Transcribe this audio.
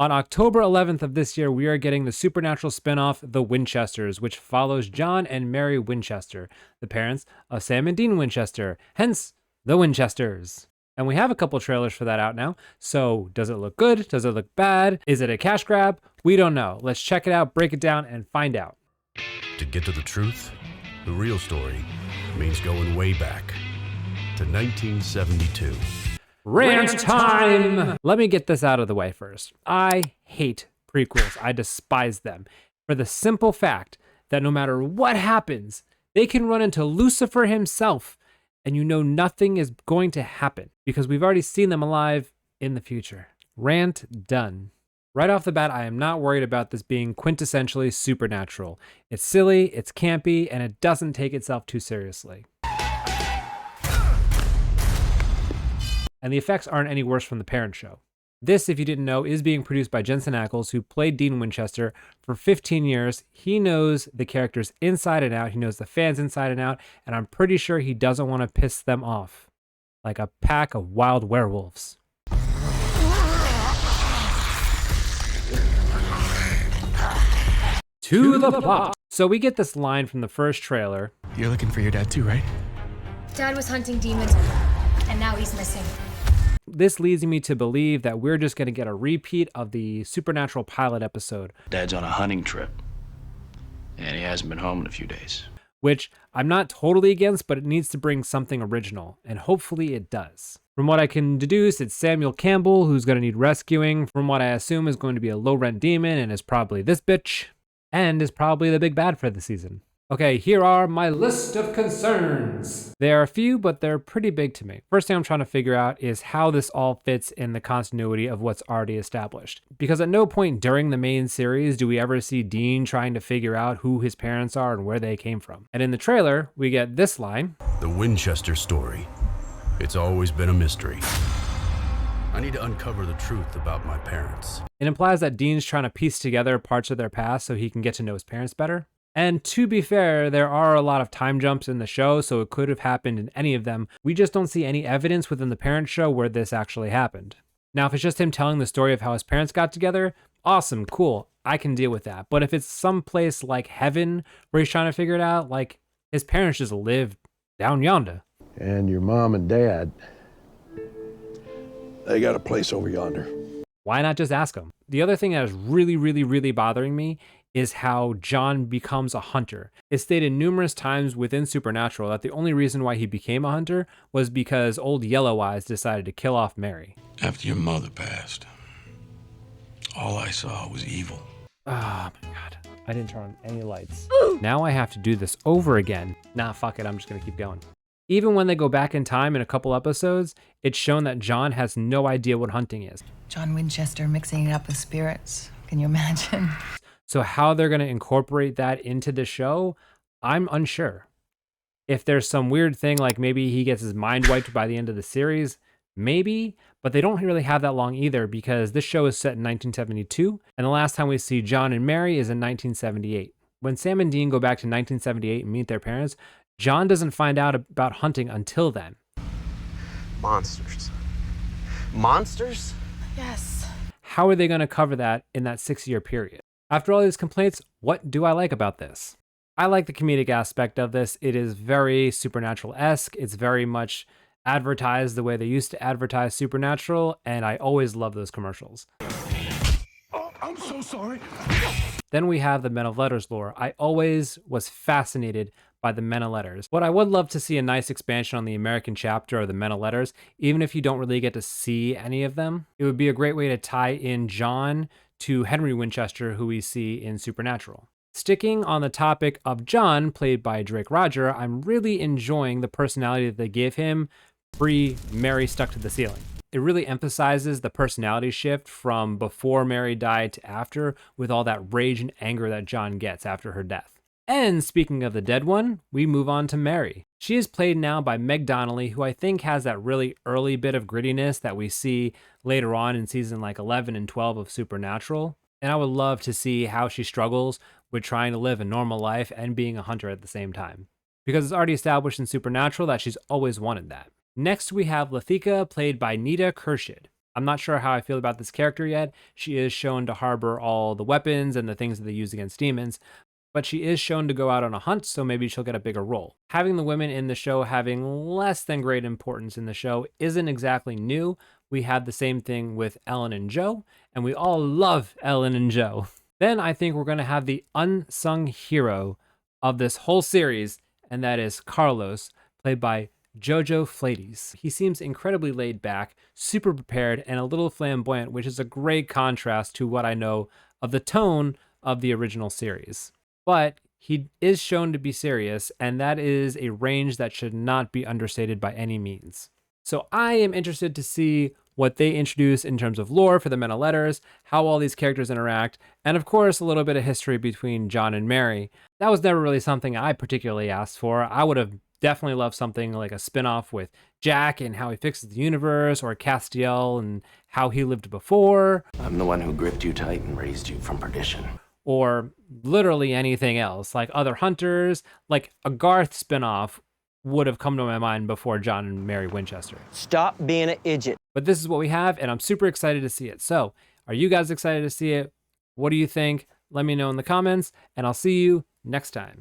On October 11th of this year, we are getting the supernatural spinoff, The Winchesters, which follows John and Mary Winchester, the parents of Sam and Dean Winchester, hence The Winchesters. And we have a couple trailers for that out now. So does it look good? Does it look bad? Is it a cash grab? We don't know. Let's check it out, break it down, and find out. To get to the truth, the real story means going way back to 1972. Rant time! Let me get this out of the way first. I hate prequels. I despise them. For the simple fact that no matter what happens, they can run into Lucifer himself, and you know nothing is going to happen because we've already seen them alive in the future. Rant done. Right off the bat, I am not worried about this being quintessentially supernatural. It's silly, it's campy, and it doesn't take itself too seriously. And the effects aren't any worse from the parent show. This, if you didn't know, is being produced by Jensen Ackles, who played Dean Winchester for 15 years. He knows the characters inside and out. He knows the fans inside and out. And I'm pretty sure he doesn't want to piss them off. Like a pack of wild werewolves. To the plot. So we get this line from the first trailer. You're looking for your dad too, right? Dad was hunting demons, and now he's missing. This leads me to believe that we're just going to get a repeat of the Supernatural pilot episode. Dad's on a hunting trip, and he hasn't been home in a few days. Which I'm not totally against, but it needs to bring something original, and hopefully it does. From what I can deduce, it's Samuel Campbell who's going to need rescuing from what I assume is going to be a low-rent demon, and is probably this bitch, and is probably the big bad for the season. Okay, here are my list of concerns. There are a few, but they're pretty big to me. First thing I'm trying to figure out is how this all fits in the continuity of what's already established. Because at no point during the main series do we ever see Dean trying to figure out who his parents are and where they came from. And in the trailer, we get this line. The Winchester story. It's always been a mystery. I need to uncover the truth about my parents. It implies that Dean's trying to piece together parts of their past so he can get to know his parents better. And to be fair, there are a lot of time jumps in the show, so it could have happened in any of them. We just don't see any evidence within the parent show where this actually happened. Now, if it's just him telling the story of how his parents got together, awesome, cool, I can deal with that. But if it's someplace like heaven where he's trying to figure it out, like his parents just live down yonder. And your mom and dad, they got a place over yonder. Why not just ask him? The other thing that is really bothering me is how John becomes a hunter. It's stated numerous times within Supernatural that the only reason why he became a hunter was because old Yellow Eyes decided to kill off Mary. After your mother passed, all I saw was evil. Oh my God, I didn't turn on any lights. Now I have to do this over again. Nah, fuck it, I'm just gonna keep going. Even when they go back in time in a couple episodes, it's shown that John has no idea what hunting is. John Winchester mixing it up with spirits. Can you imagine? So how they're going to incorporate that into the show, I'm unsure. If there's some weird thing, like maybe he gets his mind wiped by the end of the series, maybe, but they don't really have that long either because this show is set in 1972, and the last time we see John and Mary is in 1978. When Sam and Dean go back to 1978 and meet their parents, John doesn't find out about hunting until then. Monsters. Monsters? Yes. How are they going to cover that in that 6-year period? After all these complaints, what do I like about this? I like the comedic aspect of this. It is very Supernatural-esque. It's very much advertised the way they used to advertise Supernatural, and I always love those commercials. Oh, I'm so sorry. Then we have the Men of Letters lore. I always was fascinated by the Men of Letters. What I would love to see a nice expansion on the American chapter of the Men of Letters, even if you don't really get to see any of them. It would be a great way to tie in John to Henry Winchester, who we see in Supernatural. Sticking on the topic of John, played by Drake Roger, I'm really enjoying the personality that they give him pre-Mary stuck to the ceiling. It really emphasizes the personality shift from before Mary died to after, with all that rage and anger that John gets after her death. And speaking of the dead one, we move on to Mary. She is played now by Meg Donnelly, who I think has that really early bit of grittiness that we see later on in season like 11 and 12 of Supernatural. And I would love to see how she struggles with trying to live a normal life and being a hunter at the same time. Because it's already established in Supernatural that she's always wanted that. Next we have Lathika, played by Nita Kershid. I'm not sure how I feel about this character yet. She is shown to harbor all the weapons and the things that they use against demons, but she is shown to go out on a hunt, so maybe she'll get a bigger role. Having the women in the show having less than great importance in the show isn't exactly new. We had the same thing with Ellen and Joe, and we all love Ellen and Joe. Then I think we're going to have the unsung hero of this whole series, and that is Carlos, played by Jojo Flades. He seems incredibly laid back, super prepared, and a little flamboyant, which is a great contrast to what I know of the tone of the original series. But he is shown to be serious, and that is a range that should not be understated by any means. So I am interested to see what they introduce in terms of lore for the Men of Letters, how all these characters interact, and of course a little bit of history between John and Mary. That was never really something I particularly asked for. I would have definitely loved something like a spin-off with Jack and how he fixes the universe, or Castiel and how he lived before. I'm the one who gripped you tight and raised you from perdition. Or literally anything else, like other hunters, like a Garth spinoff would have come to my mind before John and Mary Winchester. Stop being an idiot. But this is what we have, and I'm super excited to see it. So, are you guys excited to see it? What do you think? Let me know in the comments, and I'll see you next time.